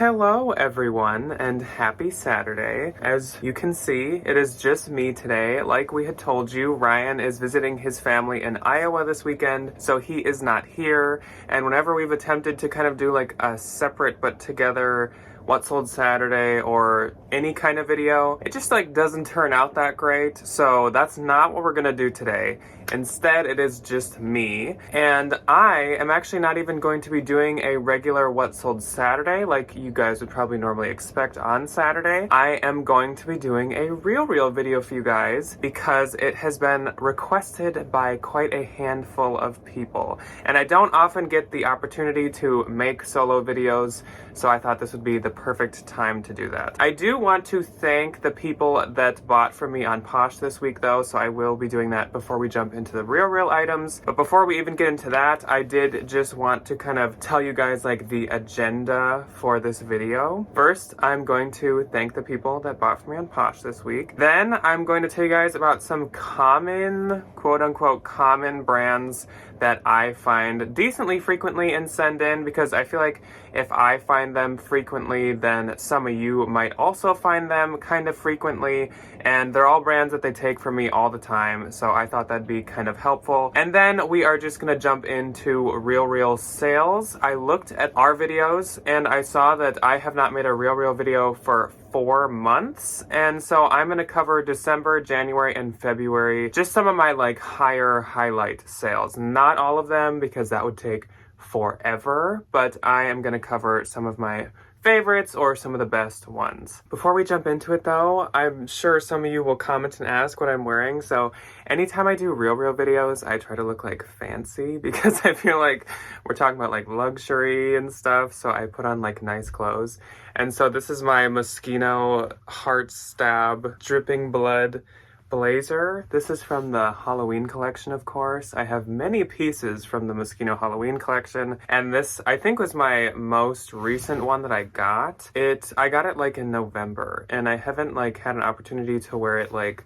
Hello everyone and happy Saturday. As you can see, it is just me today. Like we had told you, Ryan is visiting his family in Iowa this weekend, so he is not here. And whenever we've attempted to kind of do like a separate but together What Sold Saturday or any kind of video, it just like doesn't turn out that great. So that's not what we're gonna do today. Instead, it is just me. And I am actually not even going to be doing a regular What Sold Saturday like you guys would probably normally expect on Saturday. I am going to be doing a RealReal video for you guys because it has been requested by quite a handful of people. And I don't often get the opportunity to make solo videos, so I thought this would be the perfect time to do that. I do want to thank the people that bought from me on Posh this week though, so I will be doing that before we jump into the RealReal items. But before we even get into that, I did just want to kind of tell you guys like the agenda for this video. First, I'm going to thank the people that bought from me on Posh this week. Then I'm going to tell you guys about some common, quote unquote, common brands that I find decently frequently and send in, because I feel like if I find them frequently, then some of you might also find them kind of frequently, and they're all brands that they take from me all the time, so I thought that'd be kind of helpful. And then we are just gonna jump into RealReal sales. I looked at our videos and I saw that I have not made a RealReal video for 4 months, and so I'm gonna cover December, January, and February, just some of my like higher highlight sales. Not all of them because that would take forever, but I am gonna cover some of my favorites or some of the best ones. Before we jump into it though, I'm sure some of you will comment and ask what I'm wearing, so anytime I do RealReal videos, I try to look like fancy because I feel like we're talking about like luxury and stuff, so I put on like nice clothes. And so this is my Moschino Heart Stab Dripping Blood blazer. This is from the Halloween collection, of course. I have many pieces from the Moschino Halloween collection, and this I think was my most recent one that I got. I got it like in November, and I haven't like had an opportunity to wear it like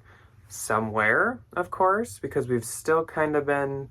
somewhere, of course, because we've still kind of been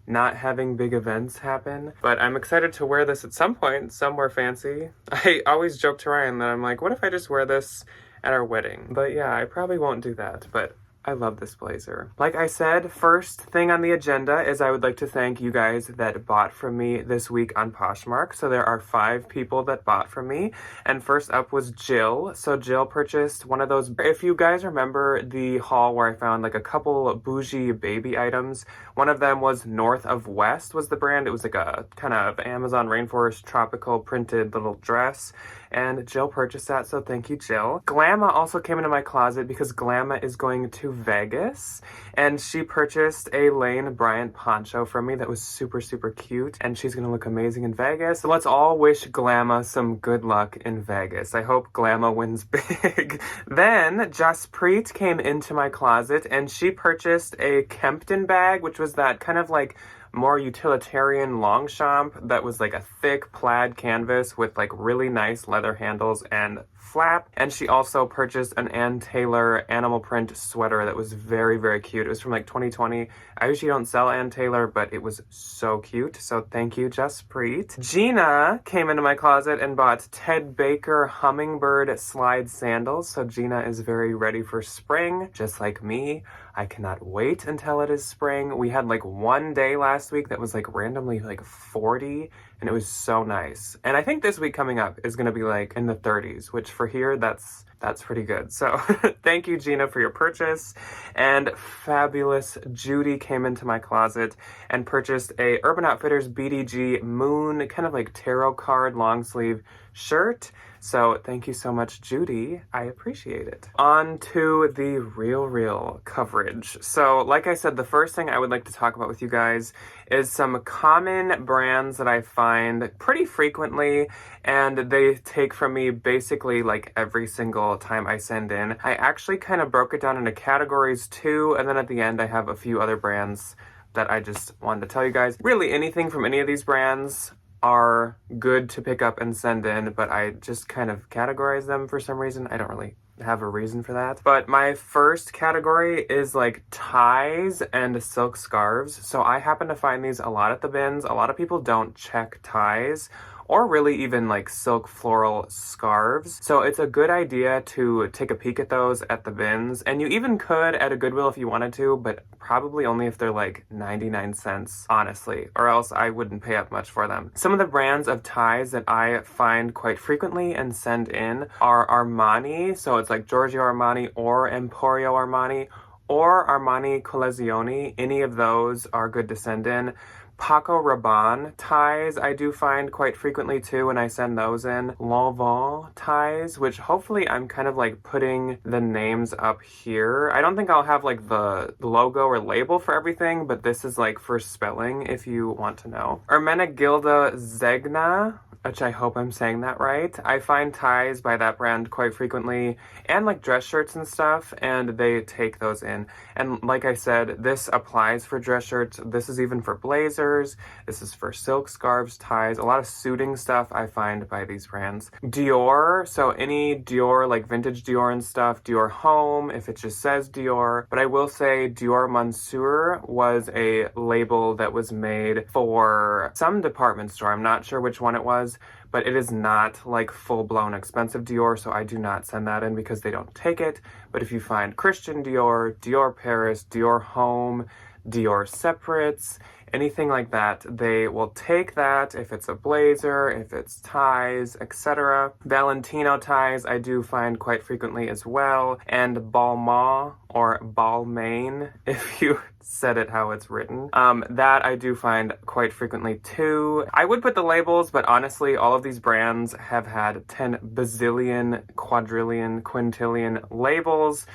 not having big events happen. But I'm excited to wear this at some point, somewhere fancy. I always joke to Ryan that I'm like, what if I just wear this at our wedding? But yeah, I probably won't do that, but I love this blazer. Like I said, first thing on the agenda is I would like to thank you guys that bought from me this week on Poshmark. So there are 5 people that bought from me, and first up was Jill. So Jill purchased one of those, if you guys remember the haul where I found like a couple bougie baby items, one of them was North of West was the brand. It was like a kind of Amazon rainforest tropical printed little dress, and Jill purchased that, so thank you, Jill. Glamma also came into my closet because Glamma is going to Vegas, and she purchased a Lane Bryant poncho from me that was super, super cute, and she's gonna look amazing in Vegas. So let's all wish Glamma some good luck in Vegas. I hope Glamma wins big. Then Jaspreet came into my closet, and she purchased a Kempton bag, which was that kind of like more utilitarian Longchamp that was like a thick plaid canvas with like really nice leather handles and flap. And she also purchased an Ann Taylor animal print sweater that was very, very cute. It was from like 2020. I usually don't sell Ann Taylor, but it was so cute. So thank you, Jaspreet. Gina came into my closet and bought Ted Baker hummingbird slide sandals. So Gina is very ready for spring, just like me. I cannot wait until it is spring. We had like one day last week that was like randomly like 40, and it was so nice. And I think this week coming up is gonna be like in the 30s, which for here, that's pretty good. So thank you, Gina, for your purchase. And fabulous Judy came into my closet and purchased a Urban Outfitters BDG Moon kind of like tarot card long sleeve shirt. So thank you so much, Judy. I appreciate it. On to the RealReal coverage. So like I said, the first thing I would like to talk about with you guys is some common brands that I find pretty frequently, and they take from me basically like every single time I send in. I actually kind of broke it down into categories too, and then at the end I have a few other brands that I just wanted to tell you guys. Really anything from any of these brands are good to pick up and send in, but I just kind of categorize them for some reason. I don't really have a reason for that. But my first category is like ties and silk scarves. So I happen to find these a lot at the bins. A lot of people don't check ties or really even like silk floral scarves. So it's a good idea to take a peek at those at the bins, and you even could at a Goodwill if you wanted to, but probably only if they're like 99 cents, honestly, or else I wouldn't pay up much for them. Some of the brands of ties that I find quite frequently and send in are Armani, so it's like Giorgio Armani or Emporio Armani, or Armani Collezioni. Any of those are good to send in. Paco Rabanne ties I do find quite frequently too, and I send those in. Lanvin ties, which hopefully I'm kind of like putting the names up here. I don't think I'll have like the logo or label for everything, but this is like for spelling if you want to know. Ermenegilde Zegna, which I hope I'm saying that right. I find ties by that brand quite frequently, and like dress shirts and stuff, and they take those in. And like I said, this applies for dress shirts. This is even for blazers. This is for silk scarves, ties, a lot of suiting stuff I find by these brands. Dior, so any Dior, like vintage Dior and stuff, Dior Home, if it just says Dior. But I will say Dior Monsieur was a label that was made for some department store. I'm not sure which one it was, but it is not like full-blown expensive Dior, so I do not send that in because they don't take it. But if you find Christian Dior, Dior Paris, Dior Home, Dior Separates, anything like that, they will take that if it's a blazer, if it's ties, etc. Valentino ties I do find quite frequently as well, and Balmain or Balmain if you said it how it's written. That I do find quite frequently too. I would put the labels, but honestly all of these brands have had 10 bazillion, quadrillion, quintillion labels,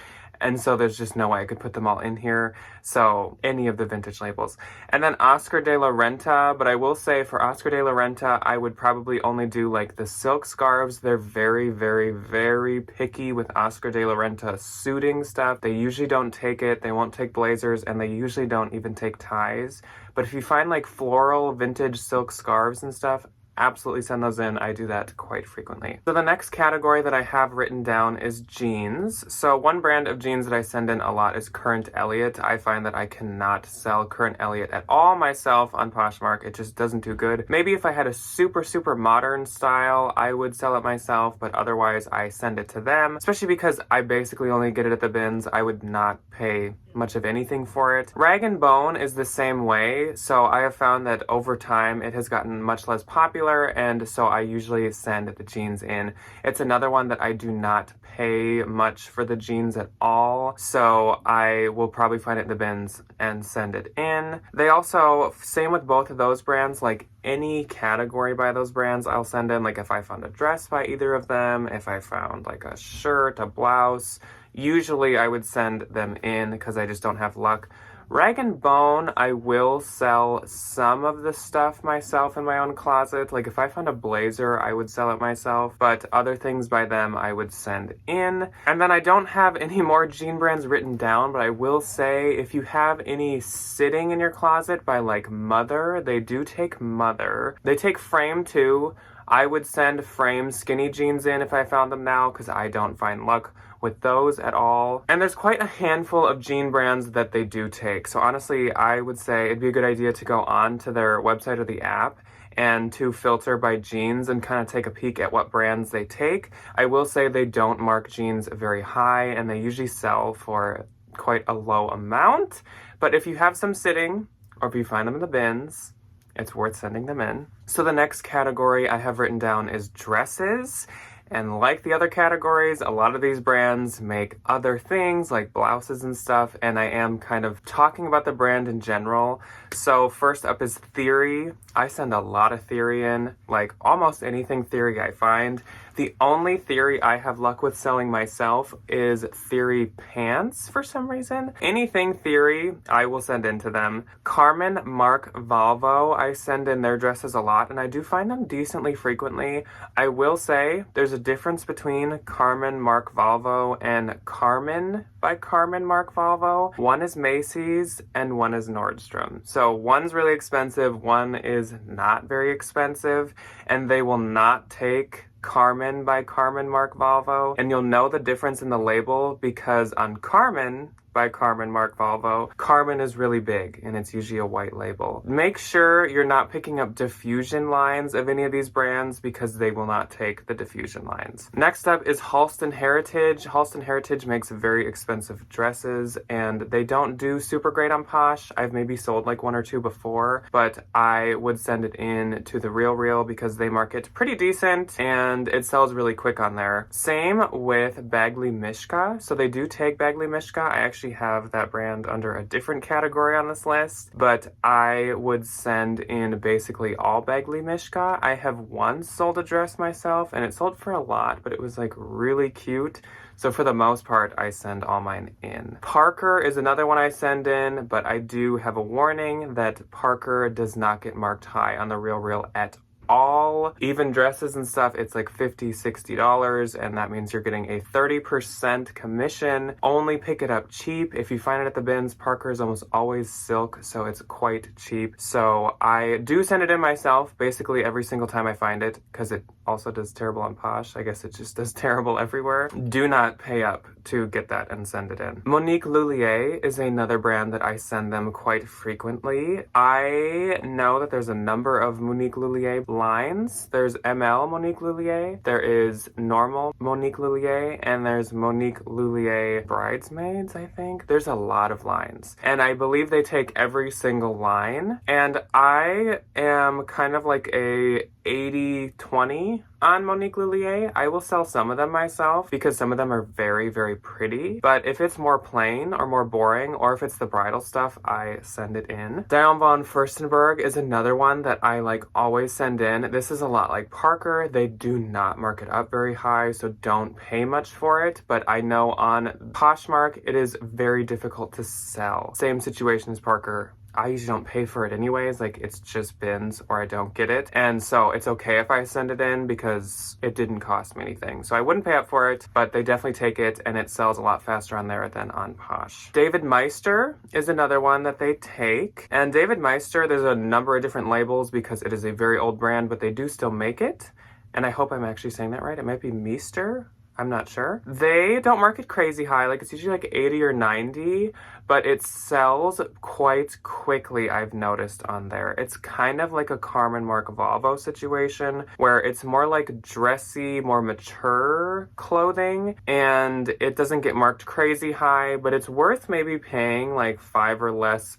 and so there's just no way I could put them all in here. So any of the vintage labels. And then Oscar de la Renta, but I will say for Oscar de la Renta, I would probably only do like the silk scarves. They're very, very, very picky with Oscar de la Renta suiting stuff. They usually don't take it. They won't take blazers, and they usually don't even take ties. But if you find like floral vintage silk scarves and stuff, absolutely send those in. I do that quite frequently. So the next category that I have written down is jeans. So one brand of jeans that I send in a lot is Current Elliott. I find that I cannot sell Current Elliott at all myself on Poshmark. It just doesn't do good. Maybe if I had a super, super modern style, I would sell it myself, but otherwise I send it to them, especially because I basically only get it at the bins. I would not pay much of anything for it. Rag & Bone is the same way. So I have found that over time it has gotten much less popular, and so I usually send the jeans in. It's another one that I do not pay much for the jeans at all, so I will probably find it in the bins and send it in. They also, same with both of those brands, like any category by those brands I'll send in. Like if I found a dress by either of them, if I found like a shirt, a blouse, usually I would send them in because I just don't have luck. Rag & Bone, I will sell some of the stuff myself in my own closet. Like if I found a blazer, I would sell it myself, but other things by them I would send in. And then I don't have any more jean brands written down, but I will say if you have any sitting in your closet by like Mother, they do take Mother. They take Frame too. I would send Frame skinny jeans in if I found them now, because I don't find luck with those at all. And there's quite a handful of jean brands that they do take. So honestly, I would say it'd be a good idea to go on to their website or the app and to filter by jeans and kind of take a peek at what brands they take. I will say they don't mark jeans very high, and they usually sell for quite a low amount. But if you have some sitting, or if you find them in the bins, it's worth sending them in. So the next category I have written down is dresses. And like the other categories, a lot of these brands make other things like blouses and stuff, and I am kind of talking about the brand in general. So first up is Theory. I send a lot of Theory in, like almost anything Theory I find. The only Theory I have luck with selling myself is Theory pants for some reason. Anything Theory, I will send in to them. Carmen Mark Valvo, I send in their dresses a lot, and I do find them decently frequently. I will say there's a difference between Carmen Mark Valvo and Carmen by Carmen Mark Valvo. One is Macy's and one is Nordstrom. So one's really expensive, one is not very expensive, and they will not take Carmen by Carmen Mark Valvo. And you'll know the difference in the label because on Carmen, by Carmen Mark Volvo. Carmen is really big and it's usually a white label. Make sure you're not picking up diffusion lines of any of these brands because they will not take the diffusion lines. Next up is Halston Heritage. Halston Heritage makes very expensive dresses and they don't do super great on Posh. I've maybe sold like one or two before, but I would send it in to the RealReal because they market pretty decent and it sells really quick on there. Same with Bagley Mishka. So they do take Bagley Mishka. I actually have that brand under a different category on this list, but I would send in basically all Bagley Mishka. I have once sold a dress myself and it sold for a lot, but it was like really cute. So for the most part, I send all mine in. Parker is another one I send in, but I do have a warning that Parker does not get marked high on the RealReal at all. Even dresses and stuff, it's like $50, $60, and that means you're getting a 30% commission. Only pick it up cheap. If you find it at the bins, Parker is almost always silk, so it's quite cheap. So I do send it in myself basically every single time I find it because it also does terrible on Posh. I guess it just does terrible everywhere. Do not pay up to get that and send it in. Monique Lhuillier is another brand that I send them quite frequently. I know that there's a number of Monique Lhuillier lines. There's ML Monique Lhuillier, there is normal Monique Lhuillier, and there's Monique Lhuillier Bridesmaids, I think. There's a lot of lines. And I believe they take every single line. And I am kind of like a 80-20 on Monique Lhuillier. I will sell some of them myself because some of them are very, very pretty. But if it's more plain or more boring, or if it's the bridal stuff, I send it in. Diane von Furstenberg is another one that I like always send in. This is a lot like Parker. They do not mark it up very high, so don't pay much for it. But I know on Poshmark, it is very difficult to sell. Same situation as Parker. I usually don't pay for it anyways, like it's just bins or I don't get it. And so it's okay if I send it in because it didn't cost me anything. So I wouldn't pay up for it, but they definitely take it and it sells a lot faster on there than on Posh. David Meister is another one that they take. And David Meister, there's a number of different labels because it is a very old brand, but they do still make it. And I hope I'm actually saying that right. It might be Meister. I'm not sure. They don't market crazy high, like it's usually like 80 or 90, but it sells quite quickly, I've noticed on there. It's kind of like a Carmen Mark Volvo situation where it's more like dressy, more mature clothing, and it doesn't get marked crazy high, but it's worth maybe paying like $5 or less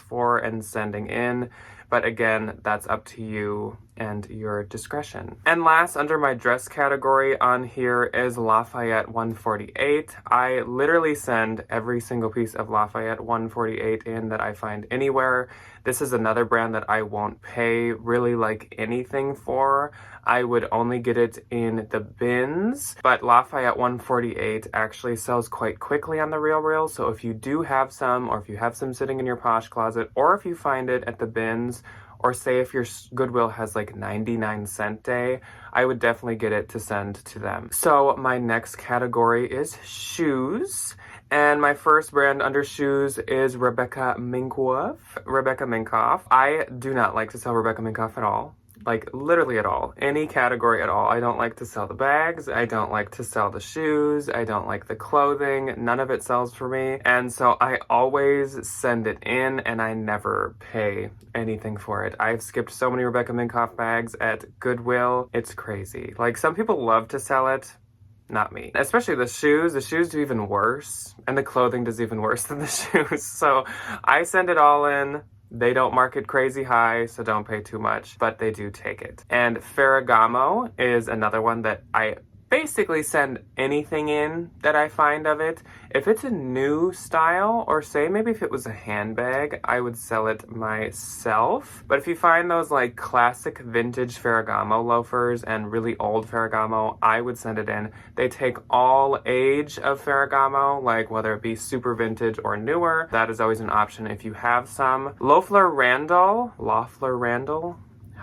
for and sending in. But again, that's up to you and your discretion. And last, under my dress category on here is Lafayette 148. I literally send every single piece of Lafayette 148 in that I find anywhere. This is another brand that I won't pay really like anything for. I would only get it in the bins, but Lafayette 148 actually sells quite quickly on the RealReal. So if you do have some, or if you have some sitting in your Posh closet, or if you find it at the bins, or say if your Goodwill has like 99-cent day, I would definitely get it to send to them. So my next category is shoes. And my first brand under shoes is Rebecca Minkoff. Rebecca Minkoff. I do not like to sell Rebecca Minkoff at all. Like literally at all, any category at all. I don't like to sell the bags. I don't like to sell the shoes. I don't like the clothing. None of it sells for me. And so I always send it in and I never pay anything for it. I've skipped so many Rebecca Minkoff bags at Goodwill. It's crazy. Like some people love to sell it. Not me. Especially the shoes. The shoes do even worse. And the clothing does even worse than the shoes. So I send it all in. They don't market crazy high, so don't pay too much, but they do take it. And Ferragamo is another one that I basically send anything in that I find of it. If it's a new style, or say maybe if it was a handbag, I would sell it myself. But if you find those like classic vintage Ferragamo loafers and really old Ferragamo, I would send it in. They take all age of Ferragamo, like whether it be super vintage or newer. That is always an option if you have some. Loeffler Randall,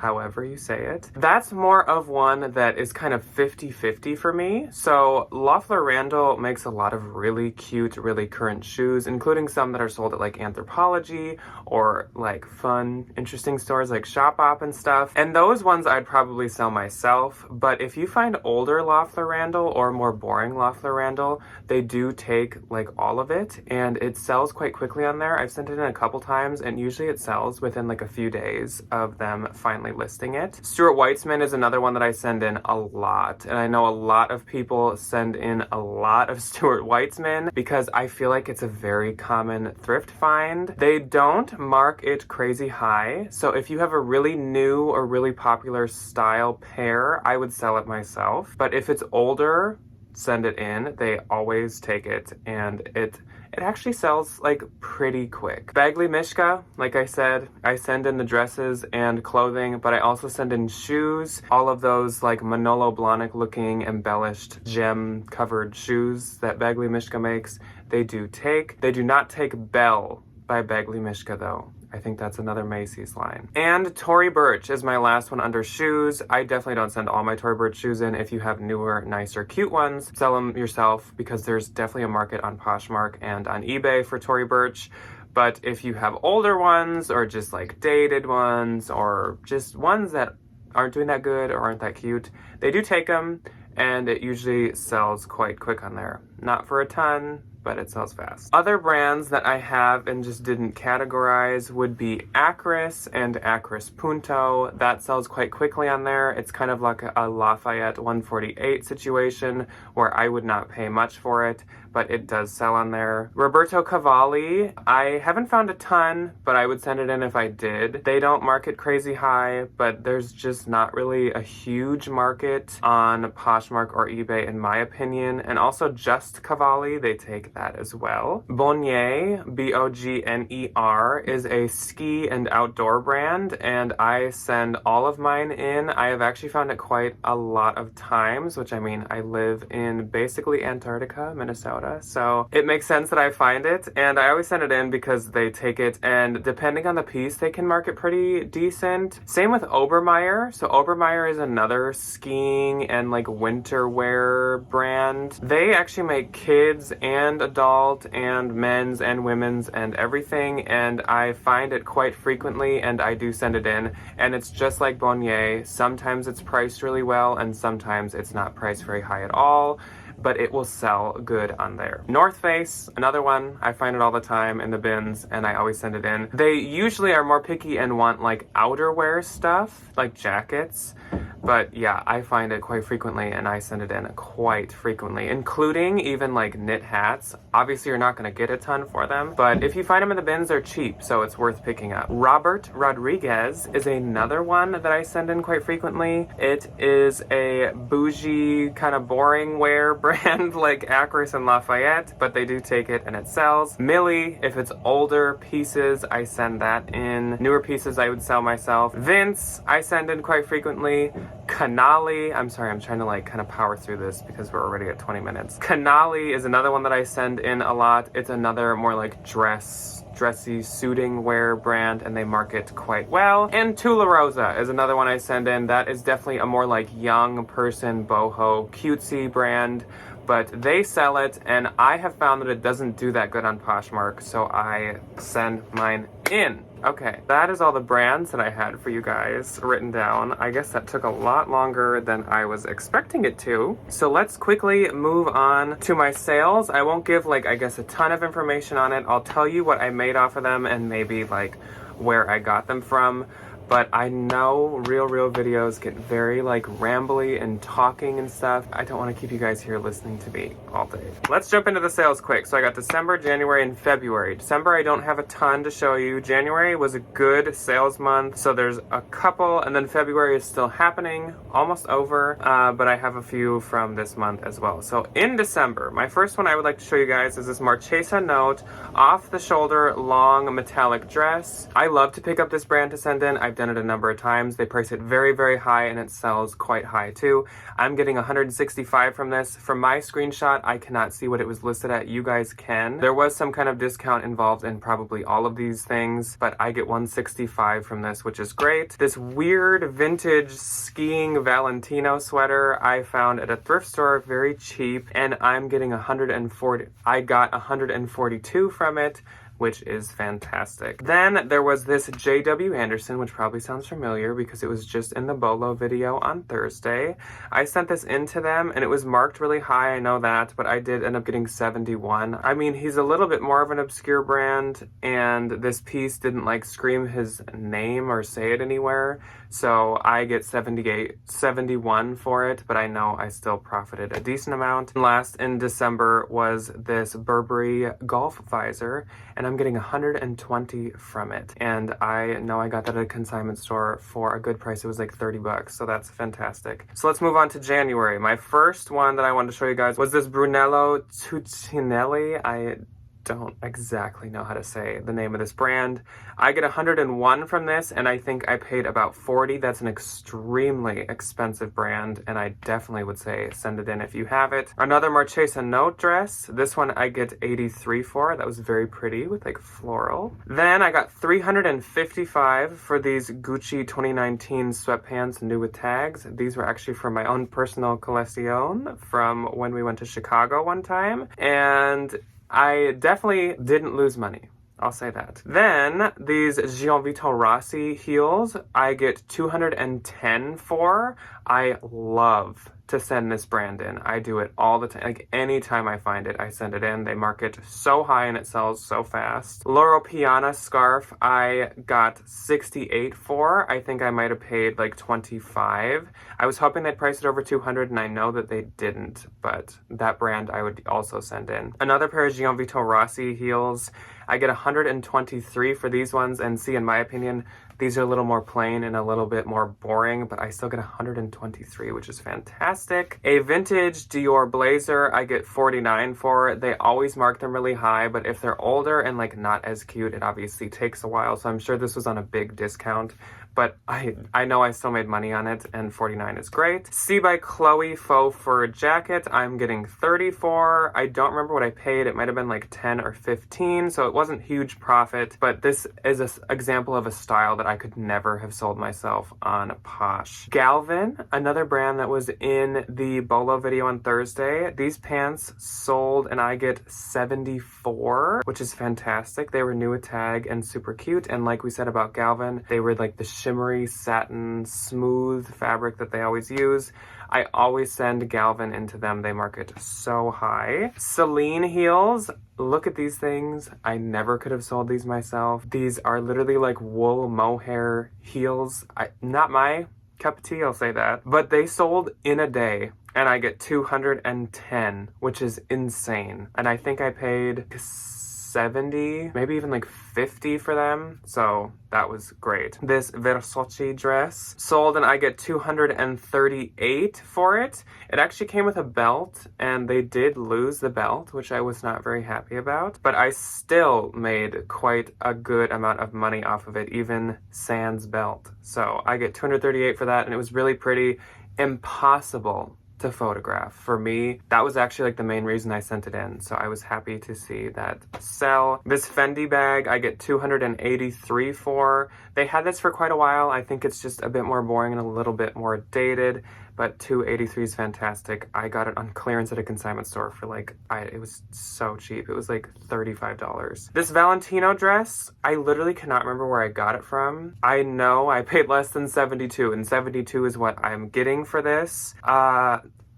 however you say it. That's more of one that is kind of 50-50 for me. So Loeffler Randall makes a lot of really cute, really current shoes, including some that are sold at like Anthropologie or like fun, interesting stores like Shopbop and stuff. And those ones I'd probably sell myself. But if you find older Loeffler Randall or more boring Loeffler Randall, they do take like all of it and it sells quite quickly on there. I've sent it in a couple times and usually it sells within like a few days of them finally listing it. Stuart Weitzman is another one that I send in a lot. And I know a lot of people send in a lot of Stuart Weitzman because I feel like it's a very common thrift find. They don't mark it crazy high. So if you have a really new or really popular style pair, I would sell it myself. But if it's older, send it in. They always take it and it actually sells like pretty quick. Bagley Mishka, like I said, I send in the dresses and clothing, but I also send in shoes. All of those like Manolo Blahnik looking embellished gem covered shoes that Bagley Mishka makes, they do take. They do not take Belle by Bagley Mishka though. I think that's another Macy's line. And Tory Burch is my last one under shoes. I definitely don't send all my Tory Burch shoes in. If you have newer, nicer, cute ones, sell them yourself because there's definitely a market on Poshmark and on eBay for Tory Burch. But if you have older ones or just like dated ones or just ones that aren't doing that good or aren't that cute, they do take them and it usually sells quite quick on there. Not for a ton, but it sells fast. Other brands that I have and just didn't categorize would be Acris and Acris Punto. That sells quite quickly on there. It's kind of like a Lafayette 148 situation where I would not pay much for it, but it does sell on there. Roberto Cavalli, I haven't found a ton, but I would send it in if I did. They don't market crazy high, but there's just not really a huge market on Poshmark or eBay in my opinion. And also Just Cavalli, they take that as well. Bogner, Bogner, is a ski and outdoor brand, and I send all of mine in. I have actually found it quite a lot of times, which I mean, I live in basically Antarctica, Minnesota, so it makes sense that I find it, and I always send it in because they take it, and depending on the piece, they can market pretty decent. Same with Obermeyer. So Obermeyer is another skiing and like winter wear brand. They actually make kids and adult and men's and women's and everything, and I find it quite frequently and I do send it in, and it's just like Bogner. Sometimes it's priced really well and sometimes it's not priced very high at all, but it will sell good on there. North Face, another one. I find it all the time in the bins and I always send it in. They usually are more picky and want like outerwear stuff, like jackets. But yeah, I find it quite frequently and I send it in quite frequently, including even like knit hats. Obviously you're not gonna get a ton for them, but if you find them in the bins, they're cheap, so it's worth picking up. Robert Rodriguez is another one that I send in quite frequently. It is a bougie, kind of boring wear brand like Acris and Lafayette, but they do take it and it sells. Millie, if it's older pieces, I send that in. Newer pieces I would sell myself. Vince, I send in quite frequently. Canali, I'm sorry, I'm trying to like kind of power through this because we're already at 20 minutes. Canali is another one that I send in a lot. It's another more like dressy suiting wear brand, and they market quite well. And Tula Rosa is another one I send in. That is definitely a more like young person boho cutesy brand, but they sell it and I have found that it doesn't do that good on Poshmark, so I send mine in. Okay, that is all the brands that I had for you guys written down. I guess that took a lot longer than I was expecting it to. So let's quickly move on to my sales. I won't give like, I guess, a ton of information on it. I'll tell you what I made off of them and maybe like where I got them from. But I know RealReal videos get very like rambly and talking and stuff. I don't want to keep you guys here listening to me all day. Let's jump into the sales quick. So I got December, January, and February. December I don't have a ton to show you. January was a good sales month, so there's a couple, and then February is still happening, almost over, but I have a few from this month as well. So in December, my first one I would like to show you guys is this Marchesa Note off the shoulder long metallic dress. I love to pick up this brand to send in. I've I've done it a number of times. They price it very, very high and it sells quite high too. I'm getting 165 from this. From my screenshot, I cannot see what it was listed at. You guys can. There was some kind of discount involved in probably all of these things, but I get 165 from this, which is great. This weird vintage skiing Valentino sweater I found at a thrift store, very cheap, and I'm getting 140. I got 142 from it, which is fantastic. Then there was this J.W. Anderson, which probably sounds familiar because it was just in the Bolo video on Thursday. I sent this in to them and it was marked really high, I know that, but I did end up getting 71. I mean, he's a little bit more of an obscure brand and this piece didn't like scream his name or say it anywhere. So I get 71 for it, but I know I still profited a decent amount. And last in December was this Burberry golf visor, and I'm getting 120 from it. And I know I got that at a consignment store for a good price. It was like 30 bucks, so that's fantastic. So let's move on to January. My first one that I wanted to show you guys was this Brunello Cucinelli. I don't exactly know how to say the name of this brand. I get 101 from this, and I think I paid about 40. That's an extremely expensive brand, and I definitely would say send it in if you have it. Another Marchesa Note dress. This one I get 83 for. That was very pretty with like floral. Then I got 355 for these Gucci 2019 sweatpants, new with tags. These were actually from my own personal collection from when we went to Chicago one time, and I definitely didn't lose money. I'll say that. Then these Gianvito Rossi heels, I get 210 for. I love to send this brand in. I do it all the time. Like anytime I find it, I send it in. They mark it so high and it sells so fast. Loro Piana scarf, I got 68 for. I think I might have paid like 25. I was hoping they'd price it over 200 and I know that they didn't, but that brand I would also send in. Another pair of Gianvito Rossi heels, I get 123 for these ones, and see, in my opinion, these are a little more plain and a little bit more boring, but I still get 123, which is fantastic. A vintage Dior blazer, I get 49 for. They always mark them really high, but if they're older and like not as cute, it obviously takes a while, so I'm sure this was on a big discount. But I know I still made money on it, and 49 is great. See by Chloe faux fur jacket, I'm getting 30 for. I don't remember what I paid. It might have been like 10 or 15, so it wasn't huge profit. But this is an example of a style that I could never have sold myself on Posh. Galvin, another brand that was in the Bolo video on Thursday. These pants sold, and I get 74, which is fantastic. They were new with tag and super cute. And like we said about Galvin, they were like the shimmery satin smooth fabric that they always use. I always send Galvin into them. They mark it so high. Celine heels. Look at these things. I never could have sold these myself. These are literally like wool mohair heels. Not my cup of tea, I'll say that. But they sold in a day, and I get 210, which is insane. And I think I paid 70, maybe even like 50 for them, so that was great. This Versace dress sold, and I get 238 for it. It actually came with a belt, and they did lose the belt, which I was not very happy about, but I still made quite a good amount of money off of it, even sans belt. So I get 238 for that, and it was really pretty. Impossible to photograph. For me, that was actually like the main reason I sent it in, so I was happy to see that sell. This Fendi bag I get 283 for. They had this for quite a while. I think it's just a bit more boring and a little bit more dated, but 283 is fantastic. I got it on clearance at a consignment store for like, it was so cheap. It was like $35. This Valentino dress, I literally cannot remember where I got it from. I know I paid less than 72, and 72 is what I'm getting for this.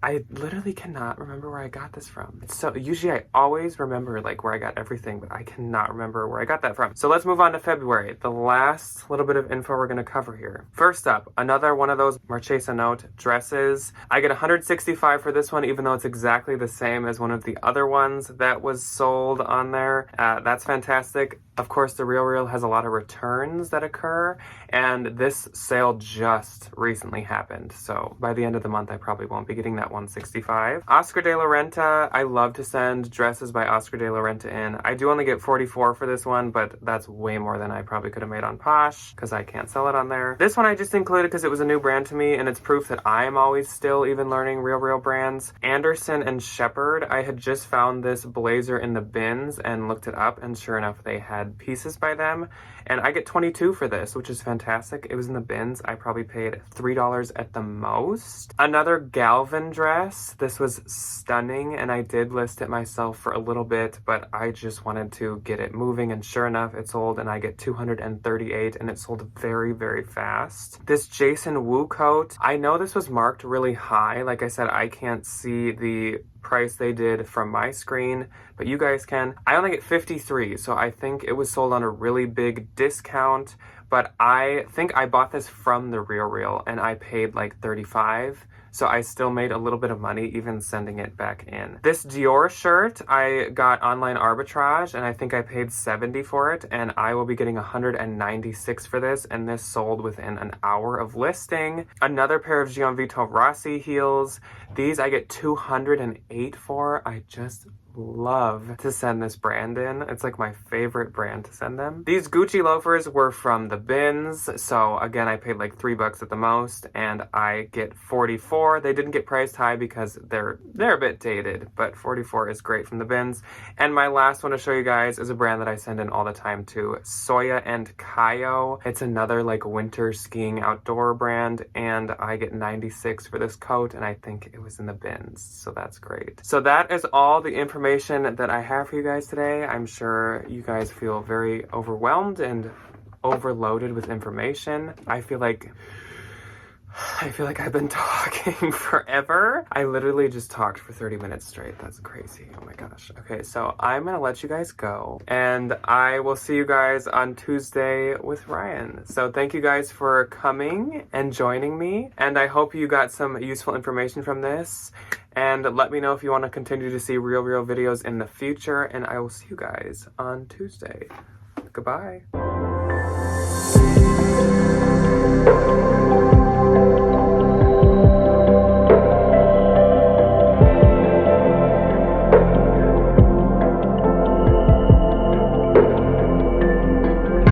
I literally cannot remember where I got this from. So usually I always remember like where I got everything, but I cannot remember where I got that from. So let's move on to February, the last little bit of info we're going to cover here. First up, another one of those Marchesa Note dresses. I get 165 for this one, even though it's exactly the same as one of the other ones that was sold on there. That's fantastic. Of course, the RealReal has a lot of returns that occur, and this sale just recently happened. So by the end of the month, I probably won't be getting that 165. Oscar de la Renta, I love to send dresses by Oscar de la Renta in. I do only get 44 for this one, but that's way more than I probably could have made on Posh because I can't sell it on there. This one I just included because it was a new brand to me, and it's proof that I'm always still even learning RealReal brands. Anderson and Shepherd, I had just found this blazer in the bins and looked it up, and sure enough, they had pieces by them, and I get 22 for this, which is fantastic. It was in the bins. I probably paid $3 at the most. Another Galvin dress. This was stunning, and I did list it myself for a little bit, but I just wanted to get it moving, and sure enough, it sold, and I get 238, and it sold very, very fast. This Jason Wu coat, I know this was marked really high. Like I said, I can't see the price they did from my screen, but you guys can. I only get 53, so I think it was sold on a really big discount, but I think I bought this from the RealReal and I paid like 35. So I still made a little bit of money even sending it back in. This Dior shirt, I got online arbitrage and I think I paid 70 for it, and I will be getting 196 for this, and this sold within an hour of listing. Another pair of Gianvito Rossi heels. These I get 208 for. I just love to send this brand in. It's like my favorite brand to send them. These Gucci loafers were from the bins, so again I paid like $3 at the most, and I get 44. They didn't get priced high because they're a bit dated, but 44 is great from the bins. And my last one to show you guys is a brand that I send in all the time too, Soya and Kayo. It's another like winter skiing outdoor brand, and I get 96 for this coat, and I think it was in the bins, so that's great. So that is all the information that I have for you guys today. I'm sure you guys feel very overwhelmed and overloaded with information. I feel like I've been talking forever. I literally just talked for 30 minutes straight. That's crazy. Oh my gosh. Okay, so I'm gonna let you guys go, and I will see you guys on Tuesday with Ryan. So thank you guys for coming and joining me, and I hope you got some useful information from this. And let me know if you want to continue to see RealReal videos in the future, and I will see you guys on Tuesday. Goodbye.